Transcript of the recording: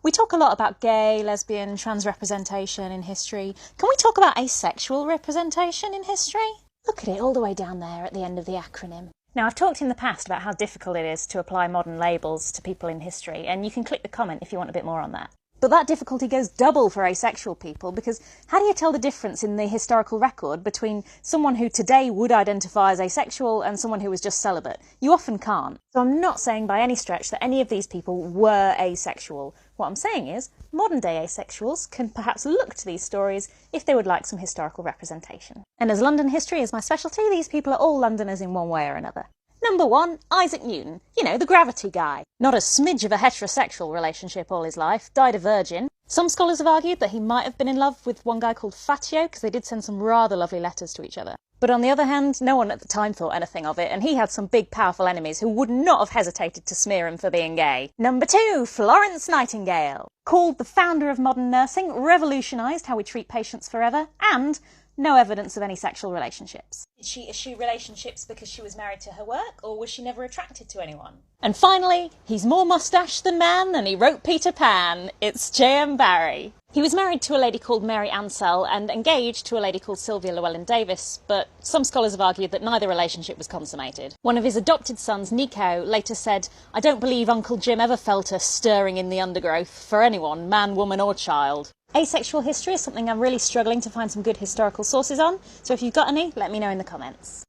We talk a lot about gay, lesbian, trans representation in history. Can we talk about asexual representation in history? Look at it all the way down there at the end of the acronym. Now, I've talked in the past about how difficult it is to apply modern labels to people in history, and you can click the comment if you want a bit more on that. But that difficulty goes double for asexual people, because how do you tell the difference in the historical record between someone who today would identify as asexual and someone who was just celibate? You often can't. So I'm not saying by any stretch that any of these people were asexual. What I'm saying is, modern day asexuals can perhaps look to these stories if they would like some historical representation. And as London history is my specialty, these people are all Londoners in one way or another. Number 1, Isaac Newton. You know, the gravity guy. Not a smidge of a heterosexual relationship all his life, died a virgin. Some scholars have argued that he might have been in love with one guy called Fatio, because they did send some rather lovely letters to each other. But on the other hand, no one at the time thought anything of it, and he had some big powerful enemies who would not have hesitated to smear him for being gay. Number 2, Florence Nightingale. Called the founder of modern nursing, revolutionised how we treat patients forever, and no evidence of any sexual relationships. Did she eschew relationships because she was married to her work, or was she never attracted to anyone? And finally, he's more moustache than man, and he wrote Peter Pan. It's J.M. Barrie. He was married to a lady called Mary Ansell and engaged to a lady called Sylvia Llewellyn-Davis, but some scholars have argued that neither relationship was consummated. One of his adopted sons, Nico, later said, "I don't believe Uncle Jim ever felt a stirring in the undergrowth for anyone, man, woman or child." Asexual history is something I'm really struggling to find some good historical sources on, so if you've got any, let me know in the comments.